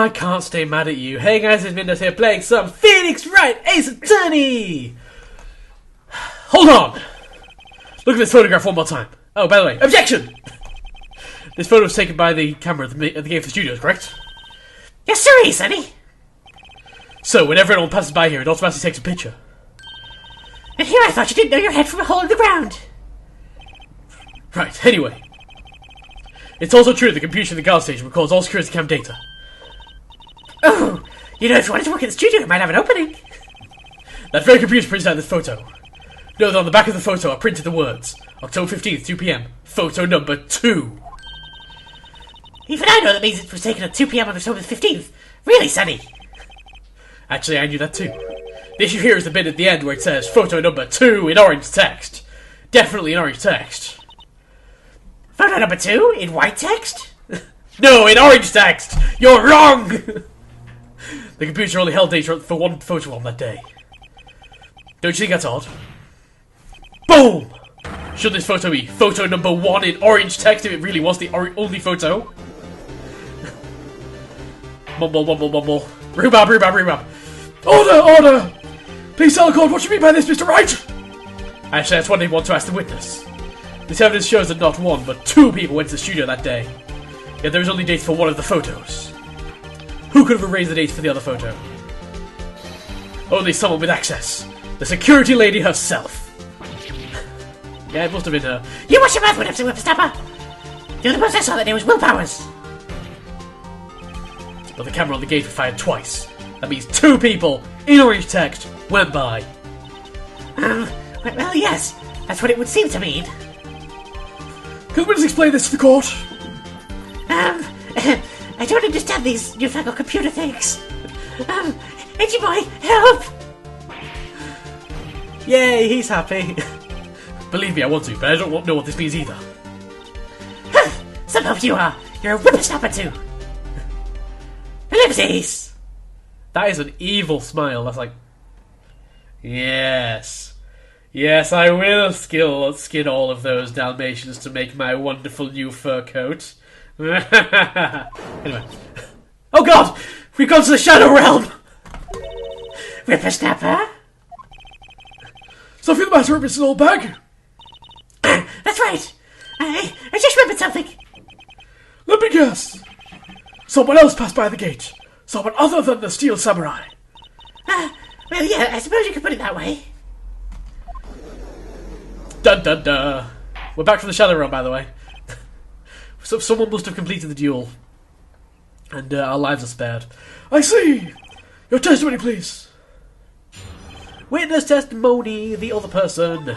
I can't stay mad at you. Hey guys, it's Mindez here playing some Phoenix Wright Ace Attorney! Hold on! Look at this photograph one more time. Oh, by the way, objection! This photo was taken by the camera at the Game for Studios, correct? Yes, sir, Sonny. So, whenever anyone passes by here, it automatically takes a picture. And here I thought you didn't know your head from a hole in the ground. Right, anyway. It's also true that the computer in the guard station records all security cam data. Oh, you know, if you wanted to work in the studio, it might have an opening. That very computer prints out this photo. Note that on the back of the photo are printed the words, October 15th, 2 PM, photo number 2. Even I know that means it was taken at 2 PM on October 15th. Really, Sonny? Actually, I knew that too. The issue here is the bit at the end where it says, photo number 2 in orange text. Definitely in orange text. Photo number 2 in white text? No, in orange text! You're wrong! The computer only held data for one photo on that day. Don't you think that's odd? Boom! Should this photo be photo number 1 in orange text if it really was the only photo? Mumble, mumble, mumble. Rhubarb, rhubarb, rhubarb. Order, order! Please tell the court what you mean by this, Mr. Wright! Actually, that's what they want to ask the witness. This evidence shows that not 1, but 2 people went to the studio that day. Yet there was only dates for one of the photos. Who could have erased the dates for the other photo? Only someone with access. The security lady herself. Yeah, it must have been her. You watch your mouth, Whipster Whippersnapper! The only person I saw that day was Will Powers. But the camera on the gate was fired twice. That means 2 people in orange text went by. Well, yes. That's what it would seem to mean. Can we just explain this to the court? I don't understand these newfangled computer things. Edgy boy, help! Yay, he's happy. Believe me, I want to, but I don't know what this means either. Somehow you are. You're a whippersnapper too. Ellipses! That is an evil smile. That's like... Yes. Yes, I will skin all of those Dalmatians to make my wonderful new fur coat. Anyway. Oh god! We've gone to the Shadow Realm! Whippersnapper? Something the matter, Mrs. Oldbag? That's right! I just remembered something. Let me guess. Someone else passed by the gate. Someone other than the Steel Samurai. Well, yeah, I suppose you could put it that way. Dun dun dun. We're back from the Shadow Realm, by the way. So someone must have completed the duel. And our lives are spared. I see! Your testimony, please. Witness testimony, the other person.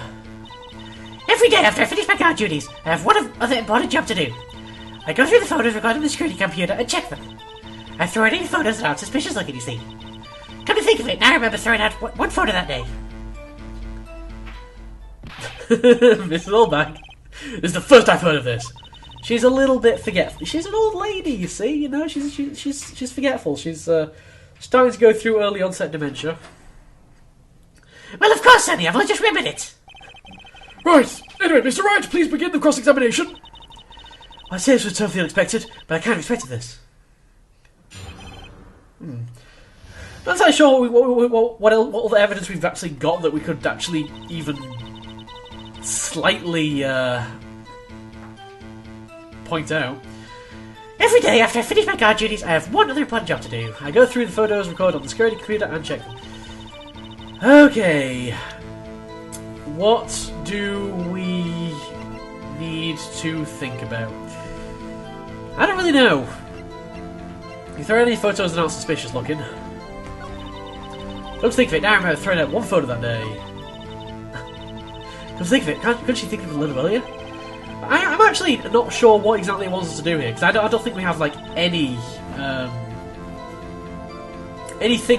Every day after I finish my guard duties, I have one other important job to do. I go through the photos recorded on the security computer and check them. I throw out any photos that aren't suspicious looking, you see. Come to think of it, now I remember throwing out one photo that day. Mrs. Oldbag. This is the first I've heard of this. She's a little bit forgetful. She's an old lady, you see. You know, she's forgetful. She's starting to go through early onset dementia. Well, of course, Sonny. I've only just remembered it. Right. Anyway, Mr. Wright, please begin the cross-examination. I say this was totally unexpected, but I kind of expected this. Not entirely sure what other evidence we've actually got that we could actually even slightly point out. Every day after I finish my guard duties, I have one other important job to do. I go through the photos recorded on the security computer and check them. Okay. What do we need to think about? I don't really know. If there are any photos that aren't suspicious looking. Don't think of it, now I remember throwing out one photo that day. Come think of it, couldn't she think of it a little earlier? I'm actually not sure what exactly it wants us to do here, because I don't think we have like anything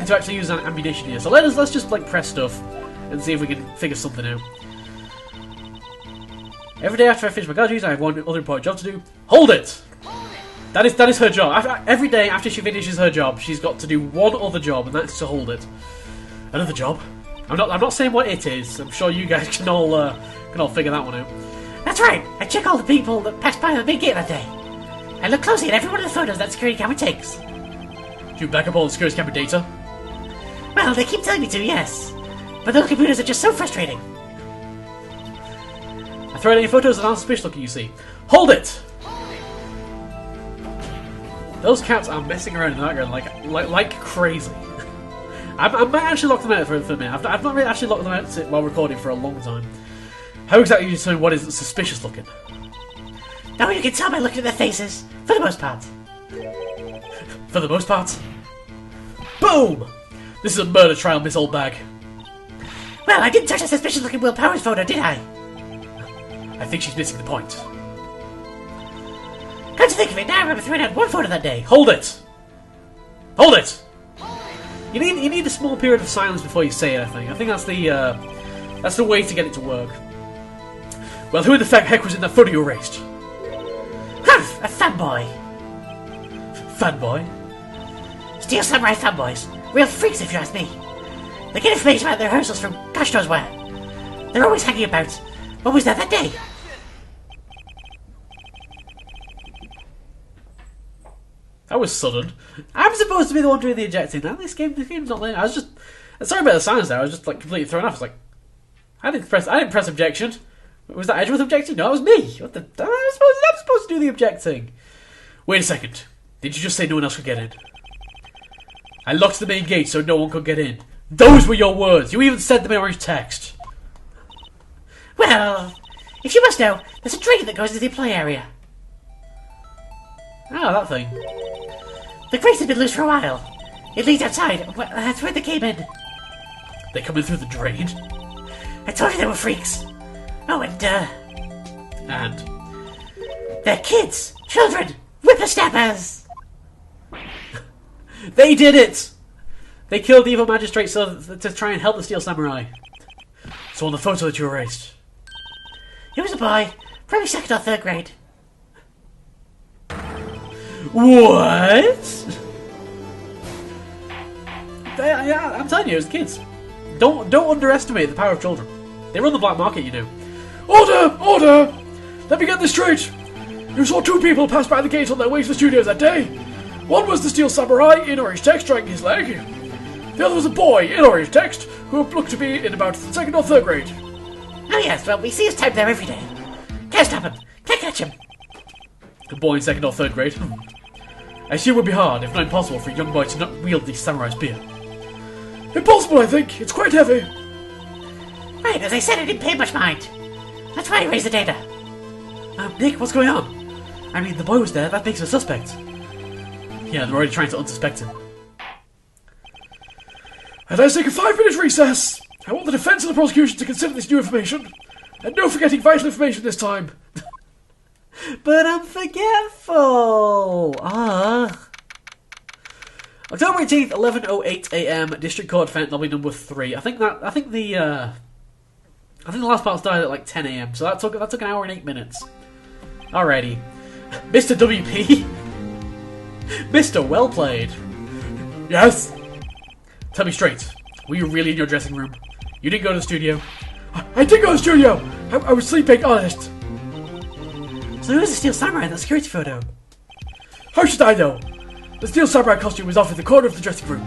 to actually use as ammunition here. So let's just like press stuff and see if we can figure something out. Every day after I finish my guard duties, I have one other important job to do. Hold it! That is her job. Every day after she finishes her job, she's got to do one other job, and that's to hold it. Another job? I'm not saying what it is. I'm sure you guys can all figure that one out. That's right. I check all the people that passed by the big gate that day. I look closely at every one of the photos that security camera takes. Do you back up all the security camera data? Well, they keep telling me to, yes. But those computers are just so frustrating. I throw out any photos that aren't suspicious looking, you see. Hold it! Those cats are messing around in the background like crazy. I might actually lock them out for a minute. I've not really actually locked them out while recording for a long time. How exactly do you determine what is suspicious looking? Now you can tell by looking at their faces, for the most part. For the most part? Boom! This is a murder trial, Miss Oldbag. Well, I didn't touch a suspicious looking Will Powers photo, did I? I think she's missing the point. Come to think of it, now I remember throwing out one photo that day. Hold it! Hold it! You need a small period of silence before you say anything. I think that's the way to get it to work. Well, who in the heck was in that photo you erased? Humph! A fanboy. Fanboy? Steel Samurai fanboys. Real freaks, if you ask me. They get information about their rehearsals from gosh knows where. They're always hanging about. What was that day? That was sudden. I'm supposed to be the one doing the ejecting. Now this game's not there. I was just sorry about the silence there. I was just like completely thrown off. I was like, I didn't press objection. Was that Edgeworth objecting? No, it was me. What the? I'm supposed to do the objecting. Wait a second. Did you just say no one else could get in? I locked the main gate so no one could get in. Those were your words. You even said them in orange text. Well, if you must know, there's a drain that goes into the employee area. Ah, that thing. The grates have been loose for a while. It leads outside. Well, that's where they came in. They come in through the drain? I told you they were freaks. Oh, and they're kids, children, whippersnappers. They did it! They killed the evil magistrate to try and help the Steel Samurai. So on the photo that you erased. He was a boy, probably 2nd or 3rd grade. What? Yeah, I'm telling you, as kids, don't underestimate the power of children. They run the black market, you know. Order! Order! Let me get this straight. You saw 2 people pass by the gate on their way to the studios that day. One was the Steel Samurai in orange text dragging his leg. The other was a boy in orange text who looked to be in about 2nd or 3rd grade. Oh yes, well, we see his type there every day. Can't stop him. Can't catch him. The boy in 2nd or 3rd grade? I assume it would be hard, if not impossible, for a young boy to not wield the samurai spear. Impossible, I think. It's quite heavy. Right, as I said, I didn't pay much mind. That's why I raised the data. Nick, what's going on? I mean, the boy was there. That makes him a suspect. Yeah, they're already trying to unsuspect him. I'd like to take a 5-minute recess. I want the defence and the prosecution to consider this new information. And no forgetting vital information this time. But I'm forgetful. October 18th, 11:08 AM, District Court event, lobby number 3. I think the last part started at like 10 AM, so that took an hour and 8 minutes. Alrighty. Mr. WP? Mr. Well played. Yes? Tell me straight, were you really in your dressing room? You didn't go to the studio? I did go to the studio! I was sleeping, honest. So who was the Steel Samurai in that security photo? How should I know? The Steel Samurai costume was off in the corner of the dressing room.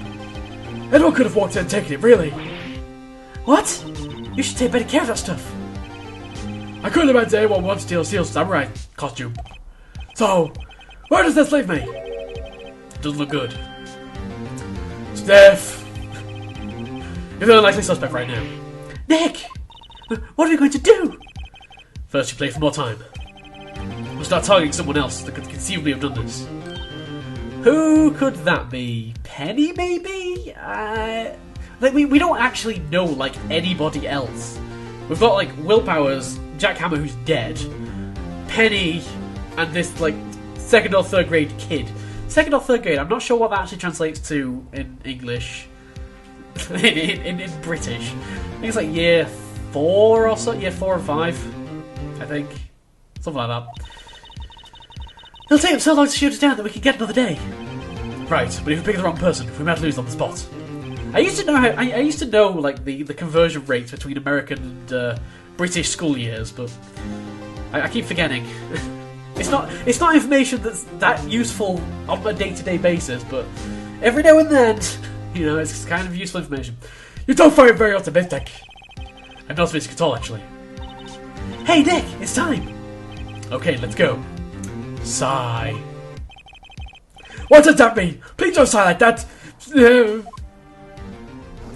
Anyone could have walked in and taken it, really. What? You should take better care of that stuff. I couldn't imagine anyone wants Steel Samurai costume. So, where does this leave me? It doesn't look good. Steph! You're the unlikely suspect right now. Nick! What are we going to do? First you play for more time. We'll start targeting someone else that could conceivably have done this. Who could that be? Penny, maybe? We don't actually know, like, anybody else. We've got, like, Will Powers, Jack Hammer, who's dead, Penny, and this, like, 2nd or 3rd grade kid. 2nd or 3rd grade, I'm not sure what that actually translates to in English. in British. I think it's like year 4 or so, year 4 or 5, I think. Something like that. It'll take him so long to shoot us down that we can get another day. Right, but if we pick the wrong person, we might lose on the spot. I used to know like the conversion rates between American and British school years, but I keep forgetting. It's not information that's that useful on a day-to-day basis, but every now and then. You know, it's kind of useful information. You don't find it very optimistic. I'm not optimistic at all, actually. Hey, Nick, it's time. Okay, let's go. Sigh. What does that mean? Please don't sigh like that.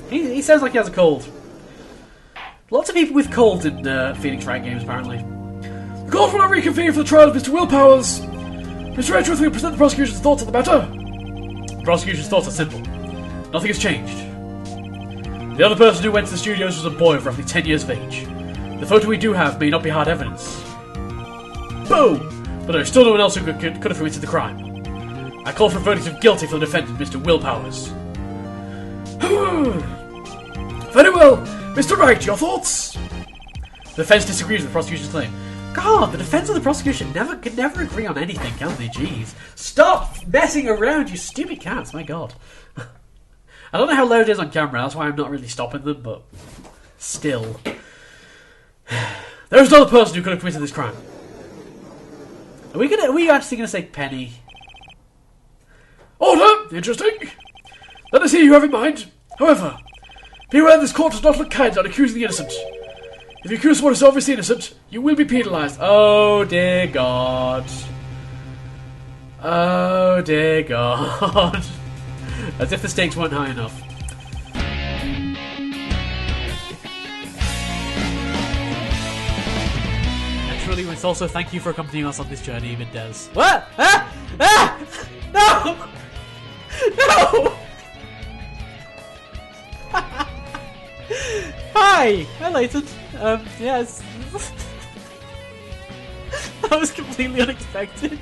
He sounds like he has a cold. Lots of people with colds in Phoenix Wright games, apparently. The court will not reconvene for the trial of Mr. Willpowers. Mr. Edgeworth will present the prosecution's thoughts on the matter. The prosecution's thoughts are simple. Nothing has changed. The other person who went to the studios was a boy of roughly 10 years of age. The photo we do have may not be hard evidence. Boom! But there is still no one else who could have committed the crime. I call for a verdict of guilty for the defendant, Mr. Willpowers. Very well. Mr. Wright, your thoughts? The defense disagrees with the prosecution's claim. God, the defense and the prosecution can never agree on anything, can they? Jeez. Stop messing around, you stupid cats, my god. I don't know how loud it is on camera, that's why I'm not really stopping them, but still. There's another person who could have committed this crime. Are we actually gonna say Penny? Order! Interesting. Let us hear you have in mind. However, beware this court does not look kind on accusing the innocent. If you accuse someone who is obviously innocent, you will be penalised. Oh dear God. Oh dear God. As if the stakes weren't high enough. Naturally, it's also thank you for accompanying us on this journey, Mindez. What? Ah! Ah! No! No! Hi! Hi, Leighton. Yes. That was completely unexpected.